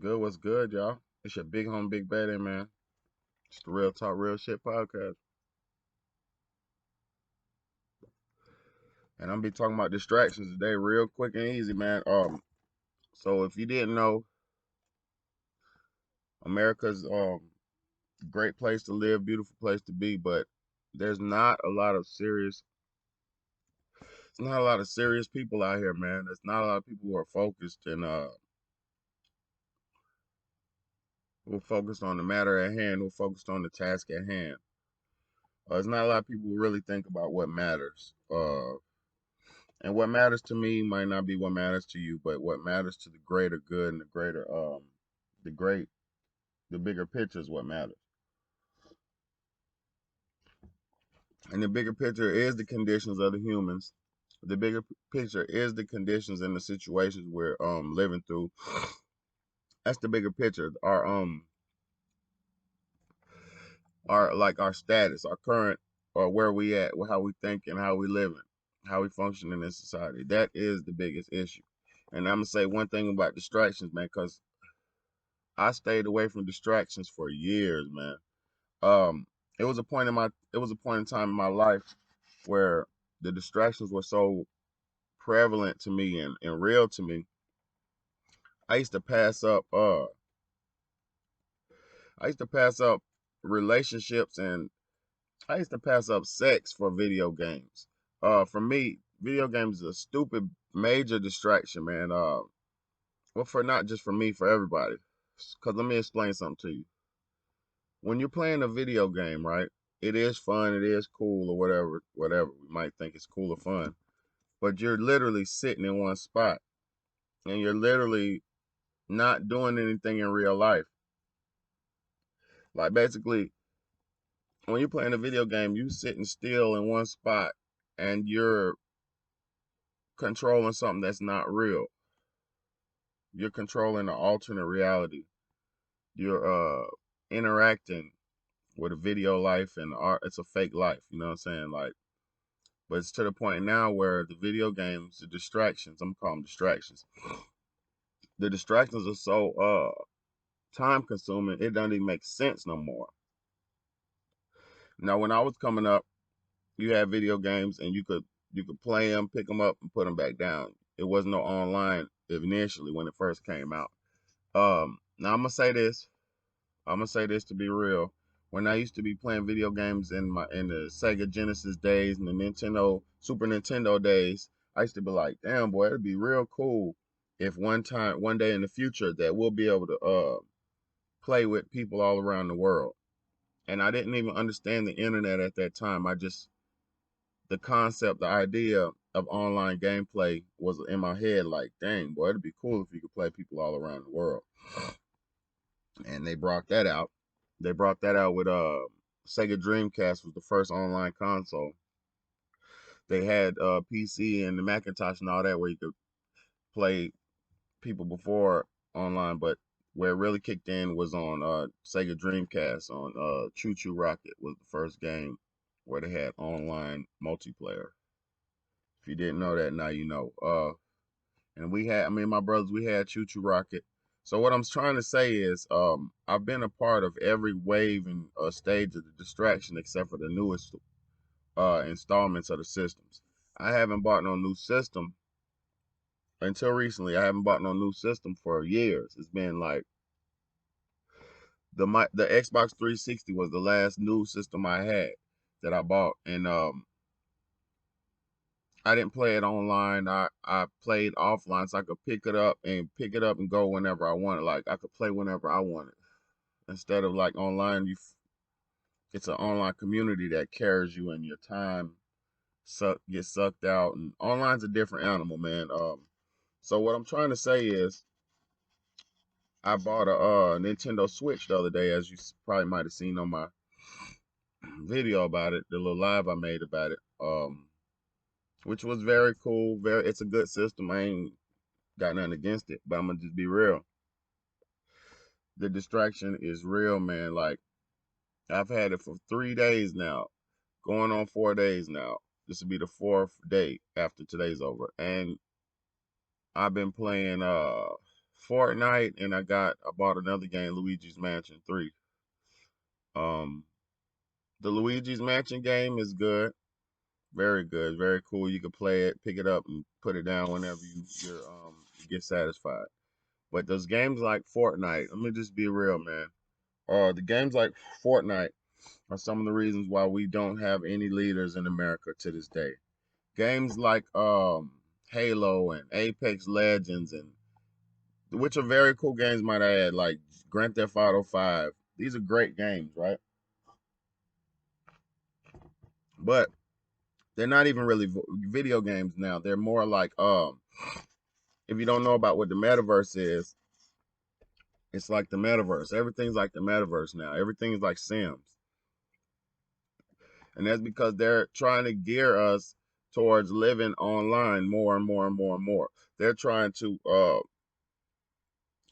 What's good, y'all? It's your big home, big baddie, man. It's the Real Talk, Real Shit podcast. And I'm gonna be talking about distractions today, real quick and easy, man. So if you didn't know, America's great place to live, beautiful place to be, but there's not a lot of serious there's not a lot of serious people out here, man. There's not a lot of people who are focused and who are focused on the matter at hand, who are focused on the task at hand. There's not a lot of people who really think about what matters. And what matters to me might not be what matters to you, but what matters to the greater good and the greater the great the bigger picture is what matters. And the bigger picture is the conditions of the humans. The bigger picture is the conditions and the situations we're living through. That's the bigger picture. Our status, our current, or where we at, how we think and how we living, how we function in this society. That is the biggest issue. And I'm gonna say one thing about distractions, man, because I stayed away from distractions for years, man. Um, it was a point in time in my life where the distractions were so prevalent to me and real to me. I used to pass up I used to pass up relationships and I used to pass up sex for video games. For me, video games is a stupid major distraction, man. Well, for not just for me, for everybody. Cause let me explain something to you. When you're playing a video game, right? It is fun, it is cool or whatever we might think is cool or fun. But you're literally sitting in one spot and you're literally not doing anything in real life. Like basically, when you're playing a video game, you sitting still in one spot and you're controlling something that's not real. You're controlling an alternate reality. You're interacting with a video life and art. It's a fake life. You know what I'm saying? Like, but it's to the point now where the video games, the distractions, I'm calling them distractions. The distractions are so time consuming, it doesn't even make sense no more. Now, when I was coming up, you had video games and you could play them, pick them up, and put them back down. It wasn't no online initially when it first came out. Now I'm gonna say this to be real. When I used to be playing video games in the Sega Genesis days and the Nintendo Super Nintendo days, I used to be like, damn boy, it'd be real cool if one day in the future that we'll be able to play with people all around the world. And I didn't even understand the internet at that time. I just the concept, the idea of online gameplay was in my head like, dang boy, it'd be cool if you could play people all around the world. And they brought that out. They brought that out with Sega Dreamcast was the first online console. They had PC and the Macintosh and all that where you could play people before online, but where it really kicked in was on Sega Dreamcast on Choo Choo Rocket was the first game where they had online multiplayer. If you didn't know that, now you know. And we had, I mean, my brothers, we had Choo Choo Rocket. So what I'm trying to say is, I've been a part of every wave and stage of the distraction except for the newest installments of the systems. I haven't bought no new system until recently. I haven't bought no new system for years. It's been like the Xbox 360 was the last new system I had that I bought, and I didn't play it online. I played offline, so I could pick it up and go whenever I wanted. Like I could play whenever I wanted. Instead of like online, it's an online community that carries you and your time gets sucked out. And online's a different animal, man. So what I'm trying to say is, I bought a Nintendo Switch the other day, as you probably might have seen on my video about it, the little live I made about it. Which was very cool. It's a good system. I ain't got nothing against it, but I'm gonna just be real. The distraction is real, man. Like I've had it for 3 days now, going on 4 days now. This will be the fourth day after today's over, and I've been playing Fortnite, and I bought another game, Luigi's Mansion 3. Um, the Luigi's Mansion game is good, very good, very cool. You can play it, pick it up, and put it down whenever you get satisfied. But those games like Fortnite, let me just be real, man. The games like Fortnite are some of the reasons why we don't have any leaders in America to this day. Games like Halo and Apex Legends, and which are very cool games, might I add, like Grand Theft Auto 5. These are great games, right? But they're not even really video games now. They're more like if you don't know about what the metaverse is, it's like the metaverse. Everything's like the metaverse now. Everything is like Sims. And that's because they're trying to gear us towards living online more and more and more and more. They're trying to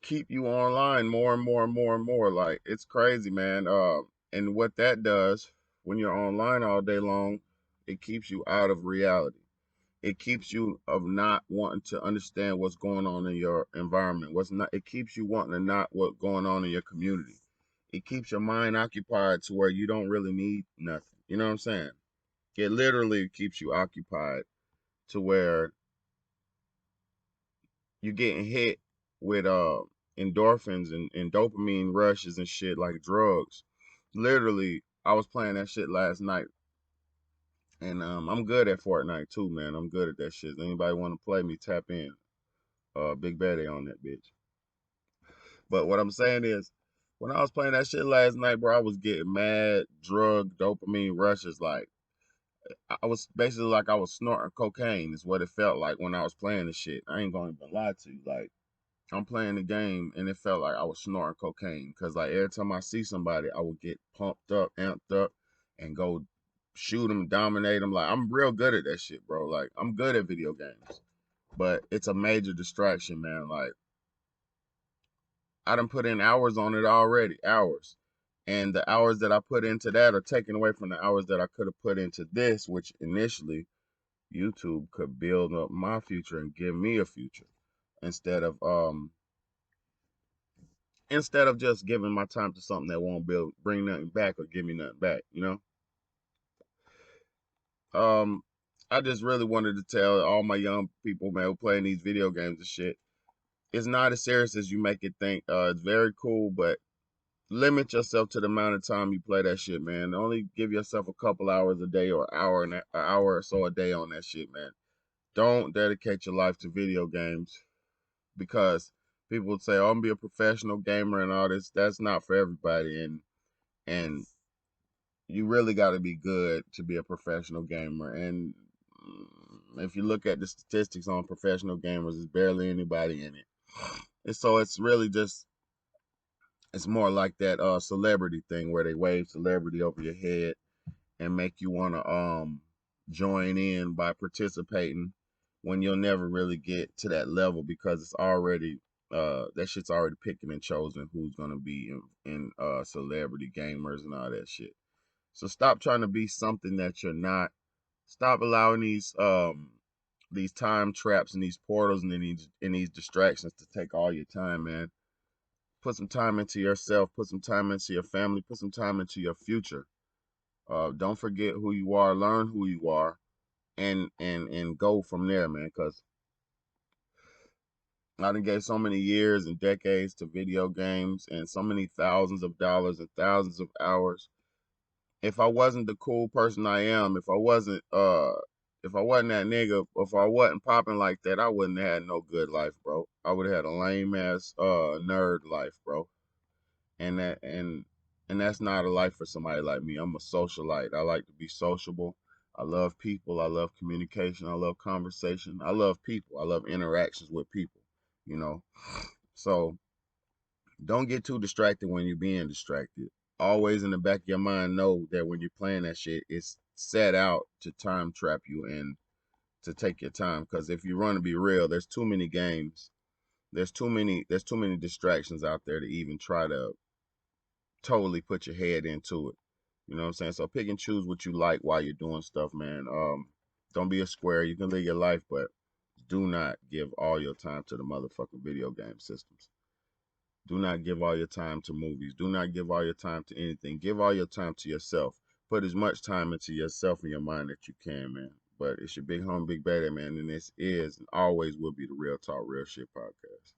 keep you online more and more and more and more. Like, it's crazy, man. And what that does when you're online all day long, it keeps you out of reality. It keeps you of not wanting to understand what's going on in your environment. What's not it keeps you wanting to not what's going on in your community. It keeps your mind occupied to where you don't really need nothing. You know what I'm saying? It literally keeps you occupied to where you're getting hit with endorphins and dopamine rushes and shit like drugs. Literally, I was playing that shit last night, and I'm good at Fortnite too, man. I'm good at that shit. Anybody want to play me? Tap in. Big Betty on that bitch. But what I'm saying is, when I was playing that shit last night, bro, I was getting mad drug dopamine rushes. Like, I was basically like I was snorting cocaine. Is what it felt like when I was playing the shit. I ain't gonna even lie to you. Like, I'm playing the game and it felt like I was snorting cocaine because like every time I see somebody, I would get pumped up, amped up, and go shoot them, dominate them. Like, I'm real good at that shit, bro. Like, I'm good at video games, but it's a major distraction, man. Like, I done put in hours on it already, hours. And the hours that I put into that are taken away from the hours that I could have put into this, which initially YouTube could build up my future and give me a future instead of just giving my time to something that won't bring nothing back or give me nothing back, you know? Um I just really wanted to tell all my young people, man, who playing these video games and shit, it's not as serious as you make it think. It's very cool, but limit yourself to the amount of time you play that shit, man. Only give yourself a couple hours a day or an hour or so a day on that shit, man. Don't dedicate your life to video games because people would say, "Oh, I'm gonna be a professional gamer and all this." That's not for everybody, and you really got to be good to be a professional gamer. And if you look at the statistics on professional gamers, there's barely anybody in it. And so it's really just it's more like that celebrity thing where they wave celebrity over your head and make you want to join in by participating when you'll never really get to that level because it's already that shit's already picking and chosen who's gonna be in celebrity gamers and all that shit. So stop trying to be something that you're not. Stop allowing these time traps and these portals and these distractions to take all your time, man. Put some time into yourself, put some time into your family, put some time into your future. Don't forget who you are, learn who you are, and go from there, man. Because I done gave so many years and decades to video games and so many thousands of dollars and thousands of hours. If I wasn't the cool person I am, if I wasn't that nigga, if I wasn't popping like that, I wouldn't have had no good life, bro. I would have had a lame ass nerd life, bro. And that's not a life for somebody like me. I'm a socialite. I like to be sociable. I love people. I love communication. I love conversation. I love people. I love interactions with people, you know. So don't get too distracted when you're being distracted. Always in the back of your mind know that when you're playing that shit, it's set out to time trap you and to take your time. Because if you want to be real, there's too many games. There's too many distractions out there to even try to totally put your head into it. You know what I'm saying? So pick and choose what you like while you're doing stuff, man. Don't be a square. You can live your life, but do not give all your time to the motherfucking video game systems. Do not give all your time to movies. Do not give all your time to anything. Give all your time to yourself. Put as much time into yourself and your mind that you can, man. But it's your big home, big baddie, man. And this is and always will be the Real Talk, Real Shit podcast.